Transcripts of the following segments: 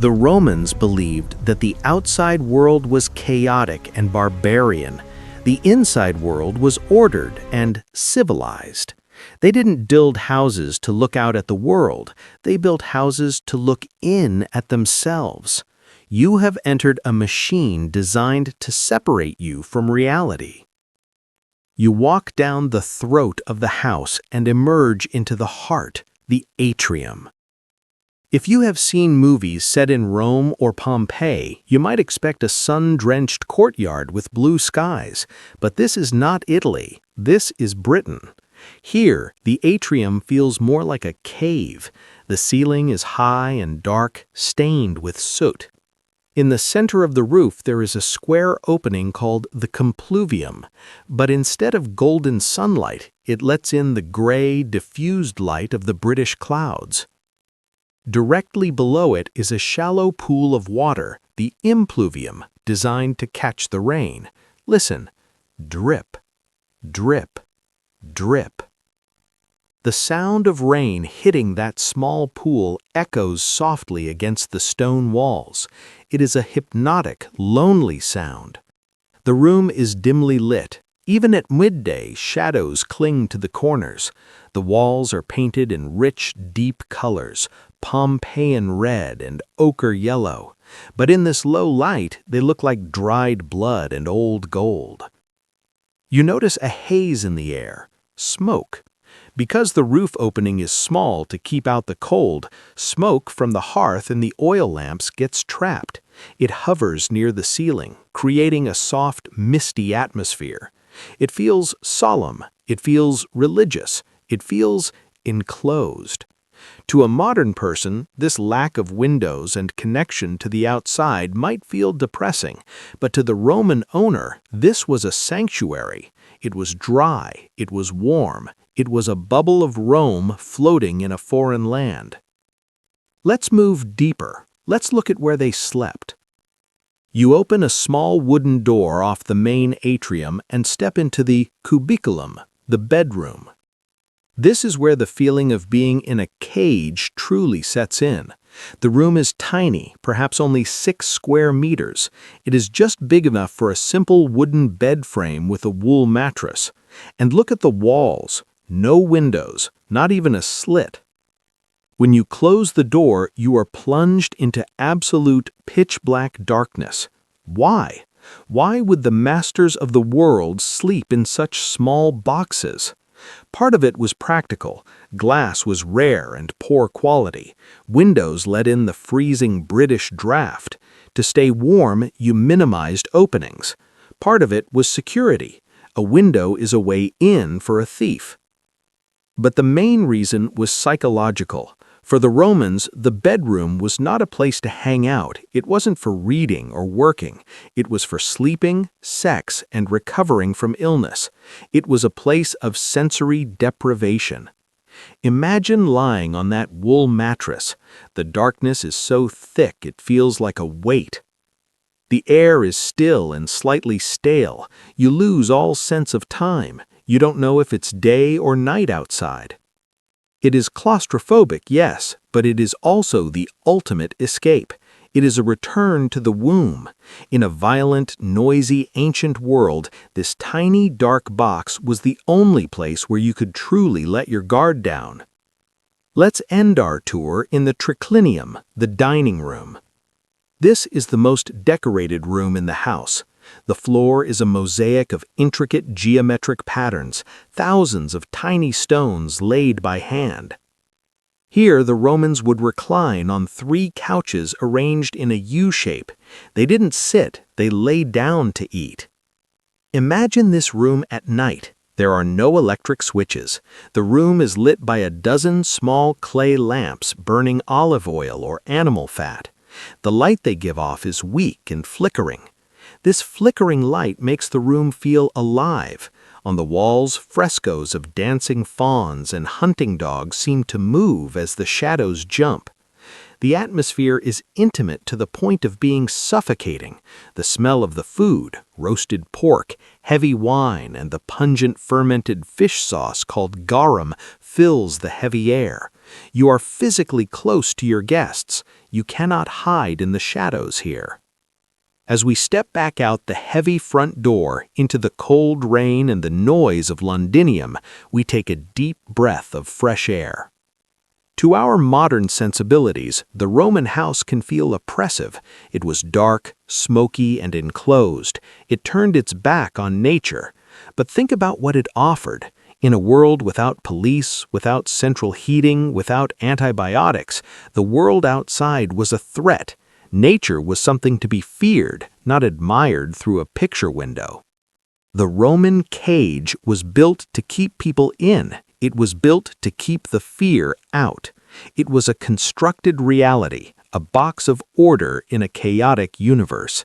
The Romans believed that the outside world was chaotic and barbarian. The inside world was ordered and civilized. They didn't build houses to look out at the world. They built houses to look in at themselves. You have entered a machine designed to separate you from reality. You walk down the throat of the house and emerge into the heart, the atrium. If you have seen movies set in Rome or Pompeii, you might expect a sun-drenched courtyard with blue skies. But this is not Italy. This is Britain. Here, the atrium feels more like a cave. The ceiling is high and dark, stained with soot. In the center of the roof there is a square opening called the compluvium, but instead of golden sunlight, it lets in the gray, diffused light of the British clouds. Directly below it is a shallow pool of water, the impluvium, designed to catch the rain. Listen, drip, drip, drip. The sound of rain hitting that small pool echoes softly against the stone walls. It is a hypnotic, lonely sound. The room is dimly lit. Even at midday, shadows cling to the corners. The walls are painted in rich, deep colors, Pompeian red and ochre yellow. But in this low light, they look like dried blood and old gold. You notice a haze in the air, smoke. Because the roof opening is small to keep out the cold, smoke from the hearth and the oil lamps gets trapped. It hovers near the ceiling, creating a soft, misty atmosphere. It feels solemn, it feels religious, it feels enclosed. To a modern person, this lack of windows and connection to the outside might feel depressing, but to the Roman owner, this was a sanctuary. It was dry, it was warm, it was a bubble of Rome floating in a foreign land. Let's move deeper. Let's look at where they slept. You open a small wooden door off the main atrium and step into the cubiculum, the bedroom. This is where the feeling of being in a cage truly sets in. The room is tiny, perhaps only 6 square meters. It is just big enough for a simple wooden bed frame with a wool mattress. And look at the walls. No windows, not even a slit. When you close the door, you are plunged into absolute pitch-black darkness. Why? Why would the masters of the world sleep in such small boxes? Part of it was practical. Glass was rare and poor quality. Windows let in the freezing British draft. To stay warm, you minimized openings. Part of it was security. A window is a way in for a thief. But the main reason was psychological. For the Romans, the bedroom was not a place to hang out. It wasn't for reading or working. It was for sleeping, sex, and recovering from illness. It was a place of sensory deprivation. Imagine lying on that wool mattress. The darkness is so thick it feels like a weight. The air is still and slightly stale. You lose all sense of time. You don't know if it's day or night outside. It is claustrophobic, yes, but it is also the ultimate escape. It is a return to the womb. In a violent, noisy, ancient world, this tiny, dark box was the only place where you could truly let your guard down. Let's end our tour in the triclinium, the dining room. This is the most decorated room in the house. The floor is a mosaic of intricate geometric patterns, thousands of tiny stones laid by hand. Here the Romans would recline on 3 couches arranged in a U-shape. They didn't sit, they lay down to eat. Imagine this room at night. There are no electric switches. The room is lit by a dozen small clay lamps burning olive oil or animal fat. The light they give off is weak and flickering. This flickering light makes the room feel alive. On the walls, frescoes of dancing fawns and hunting dogs seem to move as the shadows jump. The atmosphere is intimate to the point of being suffocating. The smell of the food, roasted pork, heavy wine, and the pungent fermented fish sauce called garum fills the heavy air. You are physically close to your guests. You cannot hide in the shadows here. As we step back out the heavy front door into the cold rain and the noise of Londinium, we take a deep breath of fresh air. To our modern sensibilities, the Roman house can feel oppressive. It was dark, smoky, and enclosed. It turned its back on nature. But think about what it offered. In a world without police, without central heating, without antibiotics, the world outside was a threat. Nature was something to be feared, not admired through a picture window. The Roman cage was built to keep people in. It was built to keep the fear out. It was a constructed reality, a box of order in a chaotic universe.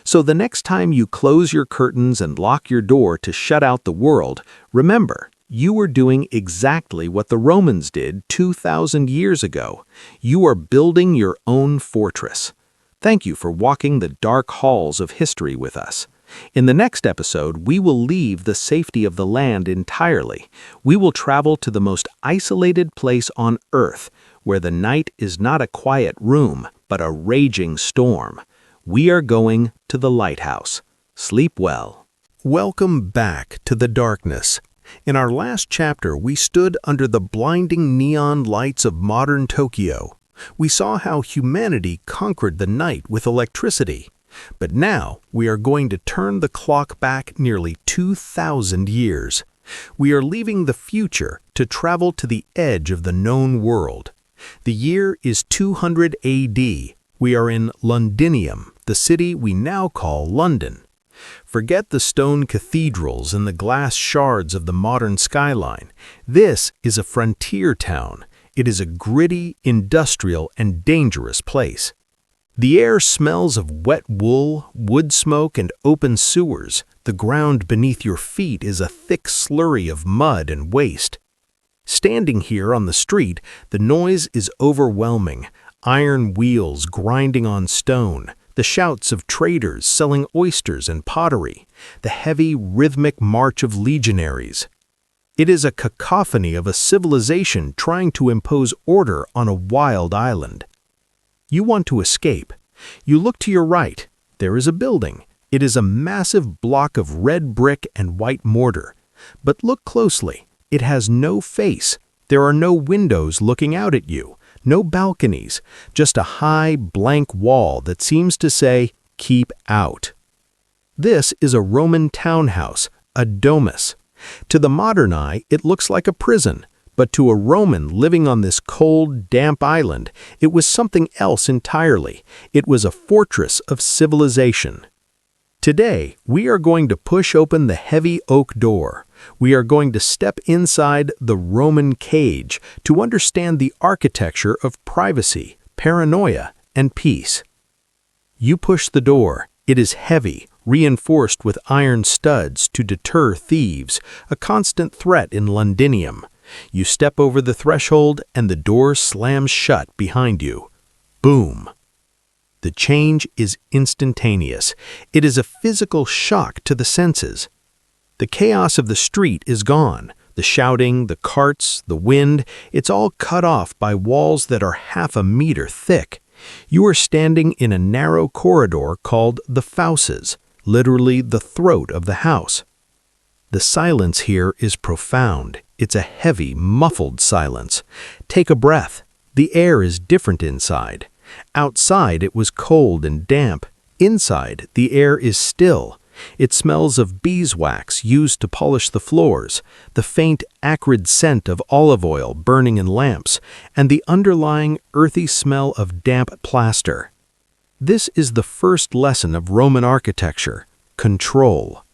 So the next time you close your curtains and lock your door to shut out the world, remember, you are doing exactly what the Romans did 2,000 years ago. You are building your own fortress. Thank you for walking the dark halls of history with us. In the next episode, we will leave the safety of the land entirely. We will travel to the most isolated place on Earth, where the night is not a quiet room, but a raging storm. We are going to the lighthouse. Sleep well. Welcome back to the darkness. In our last chapter, we stood under the blinding neon lights of modern Tokyo. We saw how humanity conquered the night with electricity. But now we are going to turn the clock back nearly 2,000 years. We are leaving the future to travel to the edge of the known world. The year is 200 AD. We are in Londinium, the city we now call London. Forget the stone cathedrals and the glass shards of the modern skyline. This is a frontier town. It is a gritty, industrial, and dangerous place. The air smells of wet wool, wood smoke, and open sewers. The ground beneath your feet is a thick slurry of mud and waste. Standing here on the street, the noise is overwhelming. Iron wheels grinding on stone, the shouts of traders selling oysters and pottery, the heavy, rhythmic march of legionaries. It is a cacophony of a civilization trying to impose order on a wild island. You want to escape. You look to your right. There is a building. It is a massive block of red brick and white mortar. But look closely. It has no face. There are no windows looking out at you, no balconies, just a high, blank wall that seems to say, "Keep out." This is a Roman townhouse, a domus. To the modern eye, it looks like a prison, but to a Roman living on this cold, damp island, it was something else entirely. It was a fortress of civilization. Today, we are going to push open the heavy oak door. We are going to step inside the Roman cage to understand the architecture of privacy, paranoia, and peace. You push the door. It is heavy, reinforced with iron studs to deter thieves, a constant threat in Londinium. You step over the threshold and the door slams shut behind you. Boom! The change is instantaneous. It is a physical shock to the senses. The chaos of the street is gone. The shouting, the carts, the wind, it's all cut off by walls that are half a meter thick. You are standing in a narrow corridor called the fauces, literally the throat of the house. The silence here is profound. It's a heavy, muffled silence. Take a breath. The air is different inside. Outside it was cold and damp. Inside, the air is still. It smells of beeswax used to polish the floors, the faint, acrid scent of olive oil burning in lamps, and the underlying earthy smell of damp plaster. This is the first lesson of Roman architecture: control.